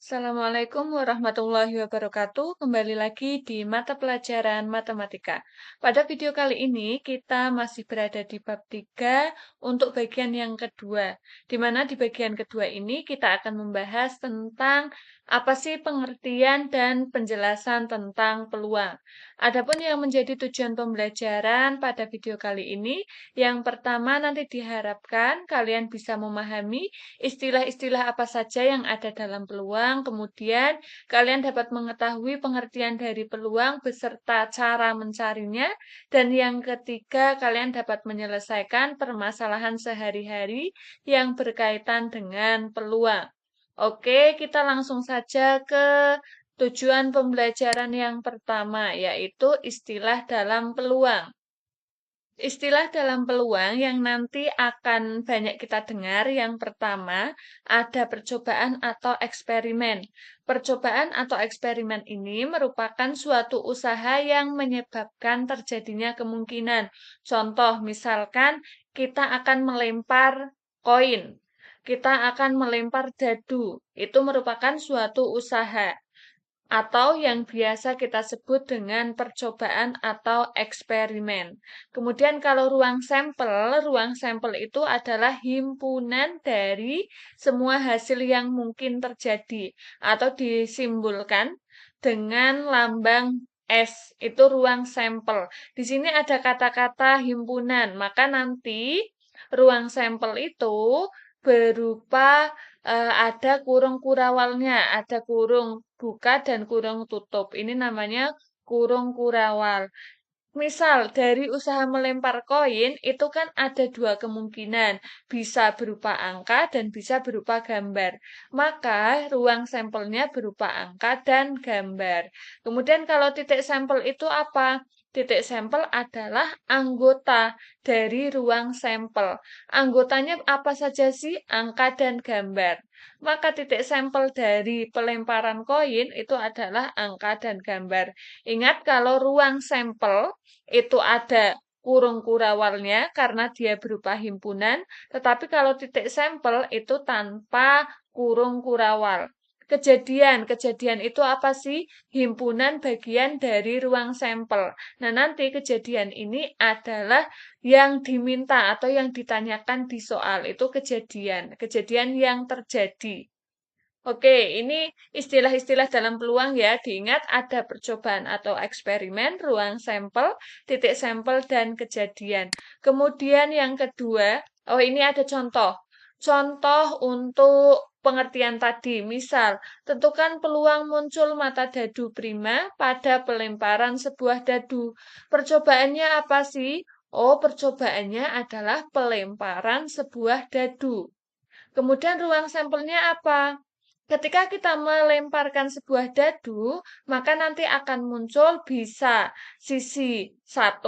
Assalamualaikum warahmatullahi wabarakatuh. Kembali lagi di mata pelajaran matematika. Pada video kali ini kita masih berada di bab 3 untuk bagian yang kedua. Di mana di bagian kedua ini kita akan membahas tentang apa sih pengertian dan penjelasan tentang peluang. Adapun yang menjadi tujuan pembelajaran pada video kali ini, yang pertama nanti diharapkan kalian bisa memahami istilah-istilah apa saja yang ada dalam peluang, kemudian kalian dapat mengetahui pengertian dari peluang beserta cara mencarinya, dan yang ketiga, kalian dapat menyelesaikan permasalahan sehari-hari yang berkaitan dengan peluang. Oke, kita langsung saja ke tujuan pembelajaran yang pertama, yaitu istilah dalam peluang. Istilah dalam peluang yang nanti akan banyak kita dengar, yang pertama ada percobaan atau eksperimen. Percobaan atau eksperimen ini merupakan suatu usaha yang menyebabkan terjadinya kemungkinan. Contoh, misalkan kita akan melempar koin, kita akan melempar dadu. Itu merupakan suatu usaha atau yang biasa kita sebut dengan percobaan atau eksperimen. Kemudian kalau ruang sampel itu adalah himpunan dari semua hasil yang mungkin terjadi atau disimbolkan dengan lambang S, itu ruang sampel. Di sini ada kata-kata himpunan, maka nanti ruang sampel itu berupa ada kurung kurawalnya, ada kurung buka dan kurung tutup. Ini namanya kurung kurawal. Misal dari usaha melempar koin itu kan ada dua kemungkinan, bisa berupa angka dan bisa berupa gambar. Maka ruang sampelnya berupa angka dan gambar. Kemudian kalau titik sampel itu apa? Titik sampel adalah anggota dari ruang sampel. Anggotanya apa saja sih? Angka dan gambar. Maka titik sampel dari pelemparan koin itu adalah angka dan gambar. Ingat kalau ruang sampel itu ada kurung kurawalnya karena dia berupa himpunan, tetapi kalau titik sampel itu tanpa kurung kurawal. Kejadian itu apa sih? Himpunan bagian dari ruang sampel. Nah, nanti kejadian ini adalah yang diminta atau yang ditanyakan di soal. Itu kejadian yang terjadi. Oke, ini istilah-istilah dalam peluang ya. Diingat ada percobaan atau eksperimen, ruang sampel, titik sampel, dan kejadian. Kemudian yang kedua, oh ini ada contoh. Contoh untuk pengertian tadi. Misal, tentukan peluang muncul mata dadu prima pada pelemparan sebuah dadu. Percobaannya apa sih? Oh, percobaannya adalah pelemparan sebuah dadu. Kemudian ruang sampelnya apa? Ketika kita melemparkan sebuah dadu, maka nanti akan muncul bisa sisi 1,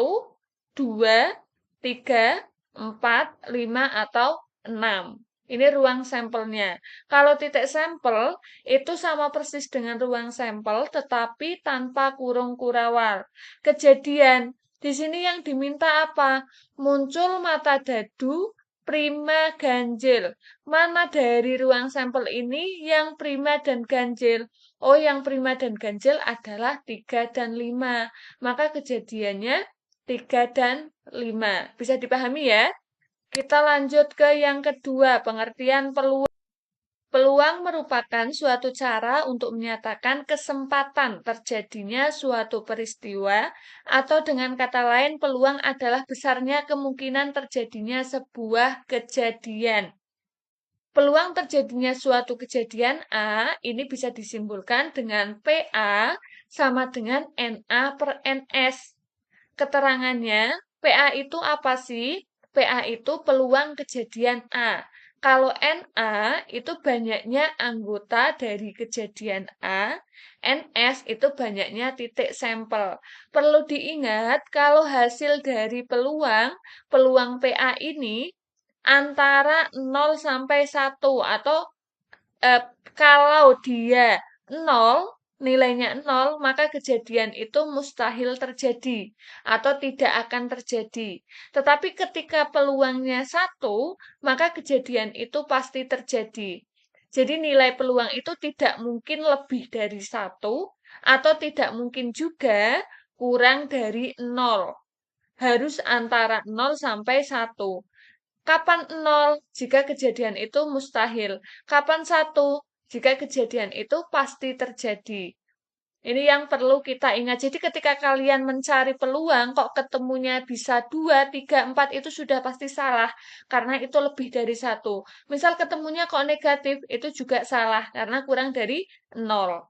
2, 3, 4, 5, atau 6. Ini ruang sampelnya. Kalau titik sampel itu sama persis dengan ruang sampel, tetapi tanpa kurung kurawal. Kejadian, di sini yang diminta apa? Muncul mata dadu prima ganjil. Mana dari ruang sampel ini yang prima dan ganjil? Oh, yang prima dan ganjil adalah 3 dan 5. Maka kejadiannya 3 dan 5. Bisa dipahami ya? Kita lanjut ke yang kedua, pengertian peluang. Peluang merupakan suatu cara untuk menyatakan kesempatan terjadinya suatu peristiwa, atau dengan kata lain, peluang adalah besarnya kemungkinan terjadinya sebuah kejadian. Peluang terjadinya suatu kejadian A ini bisa disimbolkan dengan PA sama dengan NA per NS. Keterangannya, PA itu apa sih? PA itu peluang kejadian A. Kalau NA itu banyaknya anggota dari kejadian A, NS itu banyaknya titik sampel. Perlu diingat kalau hasil dari peluang PA ini antara 0 sampai 1 atau eh, kalau dia 0, nilainya 0, maka kejadian itu mustahil terjadi atau tidak akan terjadi. Tetapi ketika peluangnya 1, maka kejadian itu pasti terjadi. Jadi nilai peluang itu tidak mungkin lebih dari satu atau tidak mungkin juga kurang dari nol. Harus antara nol sampai satu. Kapan nol jika kejadian itu mustahil? Kapan satu jika kejadian itu pasti terjadi? Ini yang perlu kita ingat. Jadi ketika kalian mencari peluang, kok ketemunya bisa 2, 3, 4, itu sudah pasti salah. Karena itu lebih dari satu. Misal ketemunya kok negatif, itu juga salah. Karena kurang dari nol.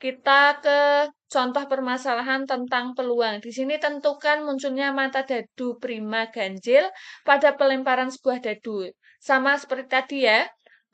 Kita ke contoh permasalahan tentang peluang. Di sini tentukan munculnya mata dadu prima ganjil pada pelemparan sebuah dadu. Sama seperti tadi ya,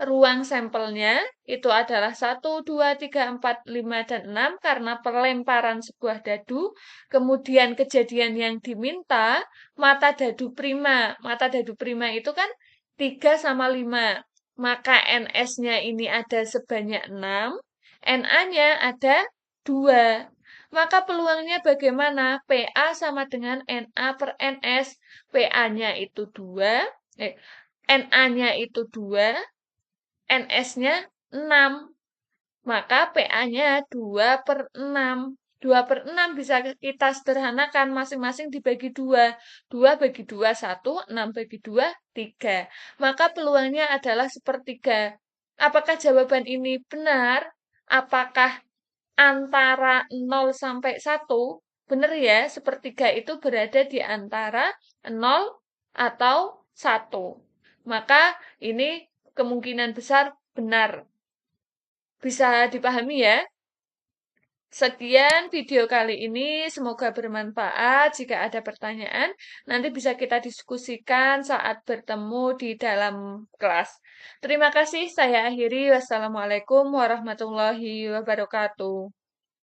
ruang sampelnya itu adalah 1, 2, 3, 4, 5, dan 6 karena pelemparan sebuah dadu. Kemudian kejadian yang diminta, mata dadu prima. Mata dadu prima itu kan 3 sama 5. Maka NS-nya ini ada sebanyak 6. NA-nya ada 2. Maka peluangnya bagaimana? PA sama dengan NA per NS. PA-nya itu 2. NA-nya itu 2. NS-nya 6. Maka PA-nya 2 per 6. 2 per 6 bisa kita sederhanakan masing-masing dibagi 2. 2 bagi 2, 1. 6 bagi 2, 3. Maka peluangnya adalah sepertiga. Apakah jawaban ini benar? Apakah antara 0 sampai 1? Benar ya, sepertiga itu berada di antara 0 atau 1. Maka ini kemungkinan besar benar. Bisa dipahami ya? Sekian video kali ini, semoga bermanfaat. Jika ada pertanyaan, nanti bisa kita diskusikan saat bertemu di dalam kelas. Terima kasih, saya akhiri. Wassalamualaikum warahmatullahi wabarakatuh.